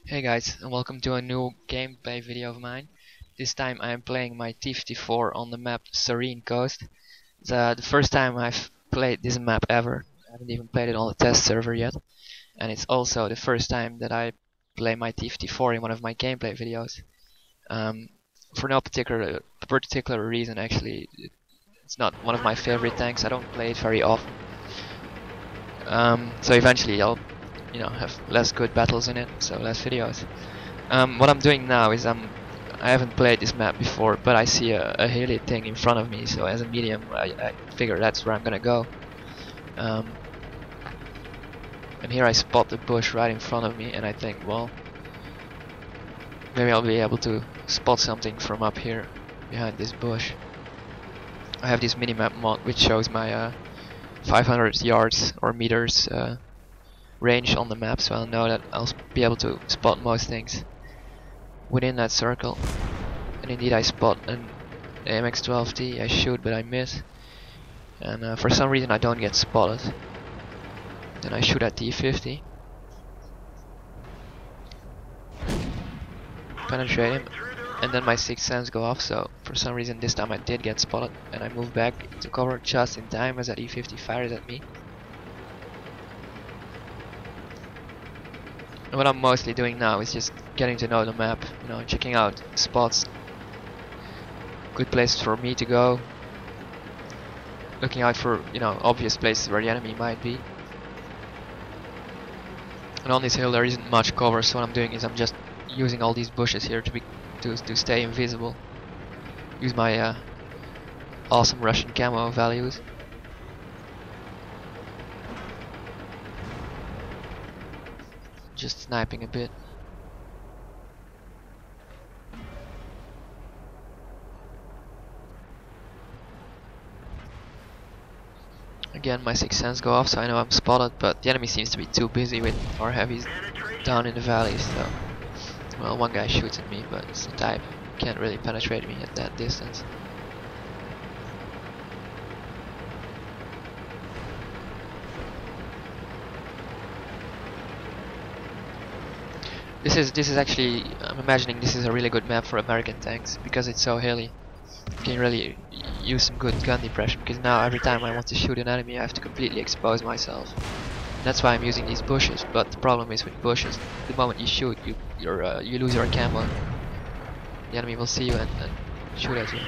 Hey guys, and welcome to a new gameplay video of mine. This time I am playing my T-54 on the map Serene coast. It's the first time I've played this map ever. I haven't even played it on the test server yet. And it's also the first time that I play my T-54 in one of my gameplay videos. For no particular reason actually. It's not one of my favorite tanks. I don't play it very often. So eventually I'll have less good battles in it, so less videos. What I'm doing now is I haven't played this map before, but I see a hilly thing in front of me, so as a medium I figure that's where I'm gonna go. And here I spot the bush right in front of me, and I think, well, maybe I'll be able to spot something from up here behind this bush. I have this minimap mod which shows my 500 yards or meters range on the map, so I'll know that I'll be able to spot most things within that circle. And indeed I spot an AMX-12T. I shoot but I miss, and for some reason I don't get spotted. Then I shoot at T-50, penetrate him, and then my sixth sense go off, so for some reason this time I did get spotted, and I move back to cover just in time as that E-50 fires at me. And what I'm mostly doing now is just getting to know the map, checking out spots, good places for me to go, looking out for, obvious places where the enemy might be. And on this hill there isn't much cover, so what I'm doing is I'm just using all these bushes here to stay invisible. Use my awesome Russian camo values. Just sniping a bit. Again, my sixth sense go off, so I know I'm spotted, but the enemy seems to be too busy with our heavies down in the valleys, so... Well, one guy shoots at me, but it's the type. Can't really penetrate me at that distance. This is actually, I'm imagining this is a really good map for American tanks, because it's so hilly. You can really use some good gun depression, because now every time I want to shoot an enemy I have to completely expose myself. That's why I'm using these bushes, but the problem is with bushes, the moment you shoot, you lose your camo. The enemy will see you and shoot at you.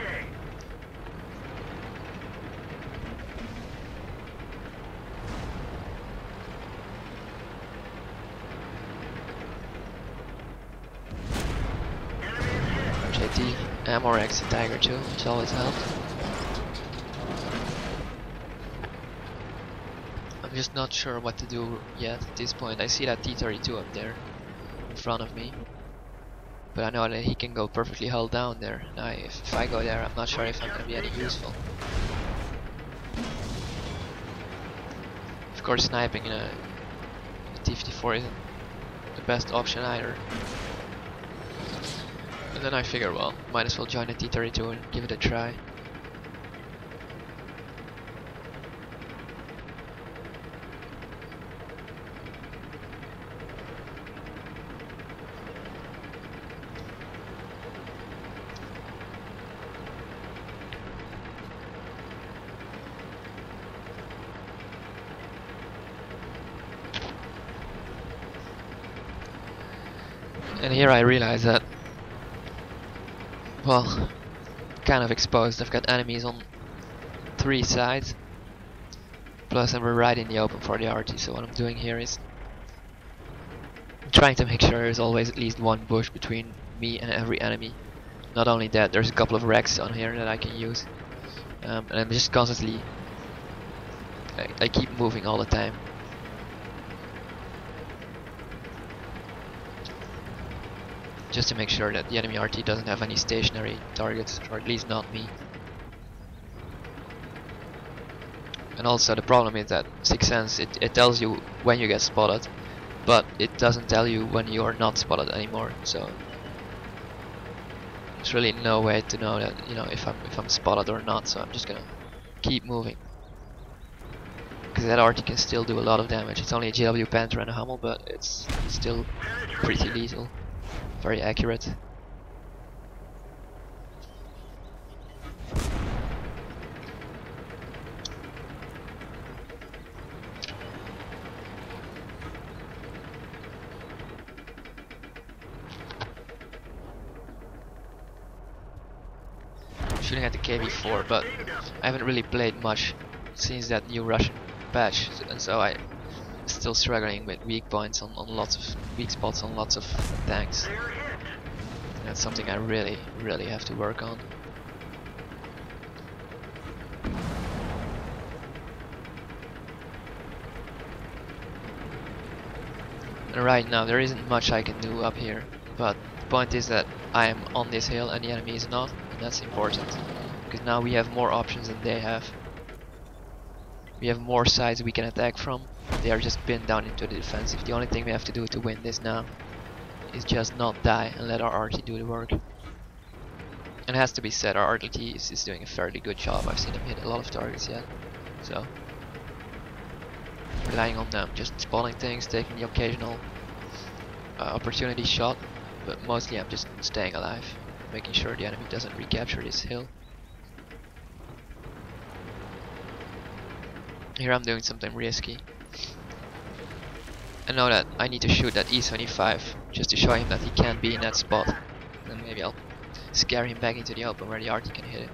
JT, Amorex, Tiger 2, which always helps. I'm just not sure what to do yet at this point. I see that T-32 up there in front of me, but I know that he can go perfectly hull down there. Now if I go there, I'm not sure if I'm gonna be any useful. Of course, sniping in a T-54 isn't the best option either. And then I figure, well, might as well join the T-32 and give it a try. And here I realize that, well, kind of exposed. I've got enemies on 3 sides, plus we're right in the open for the RT, so what I'm doing here is I'm trying to make sure there's always at least one bush between me and every enemy. Not only that, there's a couple of wrecks on here that I can use, and I'm just constantly, I keep moving all the time. Just to make sure that the enemy RT doesn't have any stationary targets, or at least not me. And also the problem is that Sixth Sense, it tells you when you get spotted, but it doesn't tell you when you are not spotted anymore, so there's really no way to know that, if I'm spotted or not, so I'm just gonna keep moving. because that arty can still do a lot of damage. It's only a GW Panther and a Hummel, but it's still pretty lethal, very accurate. Shooting at the T-54, but I haven't really played much since that new Russian patch, and so I'm still struggling with weak points on lots of weak spots on lots of tanks. And that's something I really have to work on. And right now there isn't much I can do up here, but the point is that I am on this hill and the enemy is not, and that's important, because now we have more options than they have. We have more sides we can attack from. They are just pinned down into the defensive. The only thing we have to do to win this now is just not die and let our RT do the work. And it has to be said, our RT is doing a fairly good job. I've seen them hit a lot of targets yet, so relying on them, just spawning things, taking the occasional opportunity shot, but mostly I'm just staying alive, making sure the enemy doesn't recapture this hill. Here I'm doing something risky. I know that I need to shoot that E-75 just to show him that he can't be in that spot. Then maybe I'll scare him back into the open where the RT can hit it.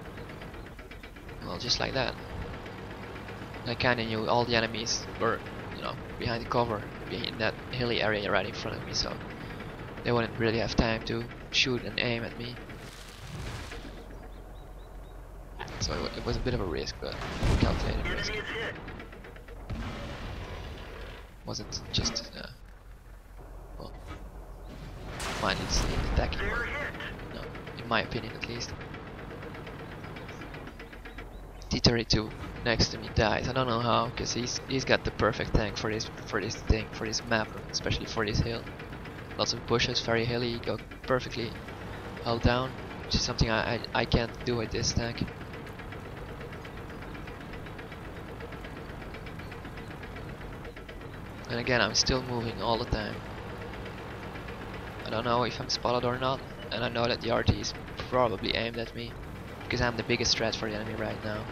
Well, just like that. I kinda knew all the enemies were, you know, behind the cover, in that hilly area right in front of me, so they wouldn't really have time to shoot and aim at me. So it was a bit of a risk, but calculated risk. Wasn't just well, mindlessly attacking or, no, in my opinion at least. T-32 next to me dies. I don't know how, because he's got the perfect tank for this map, especially for this hill. Lots of bushes, very hilly, go perfectly held down, which is something I can't do with this tank. And again, I'm still moving all the time. I don't know if I'm spotted or not, and I know that the RT is probably aimed at me, because I'm the biggest threat for the enemy right now.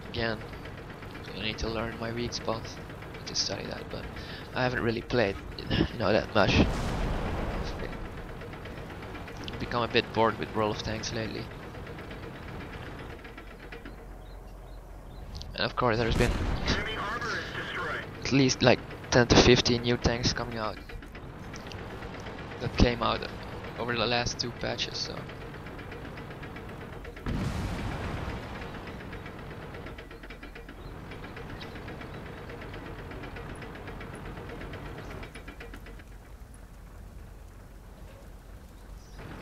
Again, I need to learn my weak spots. I need to study that, but I haven't really played, you know, that much. I've become a bit bored with World of Tanks lately. And of course there's been at least like 10 to 15 new tanks coming out that came out over the last 2 patches, so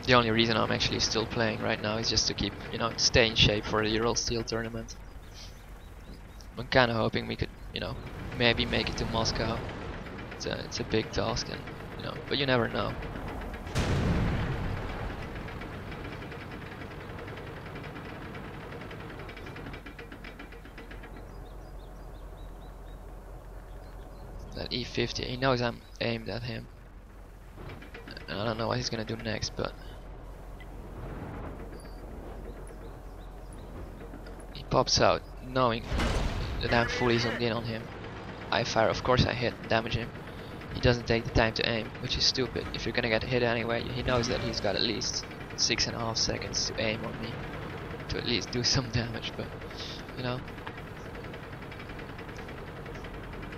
the only reason I'm actually still playing right now is just to keep, you know, stay in shape for the Ural Steel tournament. I'm kind of hoping we could, you know, maybe make it to Moscow. It's a big task, and you know, but you never know. That E-50, he knows I'm aimed at him, and I don't know what he's gonna do next, but he pops out knowing that I'm fully zoomed in on him. I fire, of course I hit, damage him. He doesn't take the time to aim, which is stupid. If you're gonna get hit anyway, he knows that he's got at least 6.5 seconds to aim on me, to at least do some damage, but you know,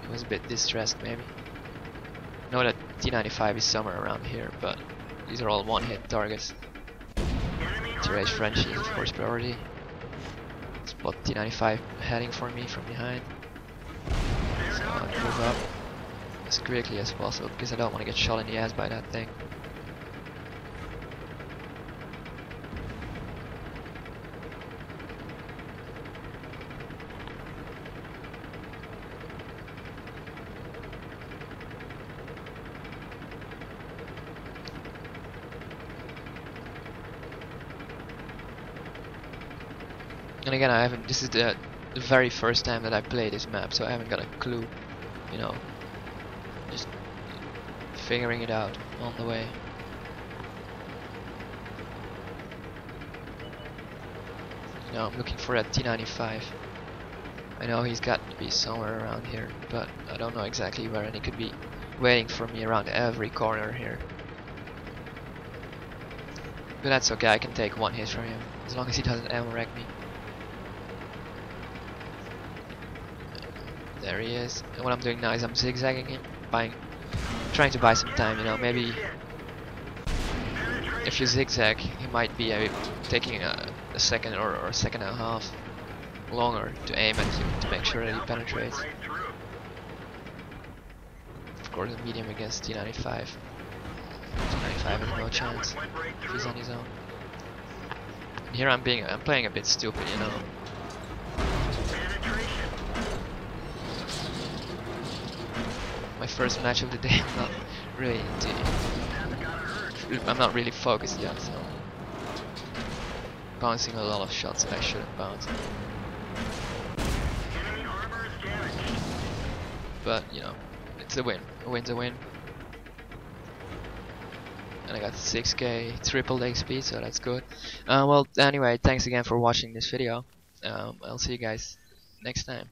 he was a bit distressed maybe. I know that T-95 is somewhere around here, but these are all one-hit targets. Tirage Frenchie is of course priority. Spot T-95 heading for me from behind, so I'll move up as quickly as possible because I don't want to get shot in the ass by that thing. And again, I haven't. This is the very first time that I play this map, so I haven't got a clue. You know, just figuring it out on the way. You know, I'm looking for a T-95. I know he's got to be somewhere around here, but I don't know exactly where, and he could be waiting for me around every corner here. But that's okay, I can take one hit from him, as long as he doesn't ammo wreck me. There he is. And what I'm doing now is I'm zigzagging him, trying to buy some time, you know, maybe if you zigzag, he might be taking a second or a second and a half longer to aim at you to make sure that he penetrates. Of course, a medium against T-95. T-95 has no chance if he's on his own. And here I'm playing a bit stupid, you know. My first match of the day. I'm not really focused yet, so bouncing a lot of shots that I shouldn't bounce. But you know, it's a win. A win's a win. And I got 6k triple XP, so that's good. Well, anyway, thanks again for watching this video. I'll see you guys next time.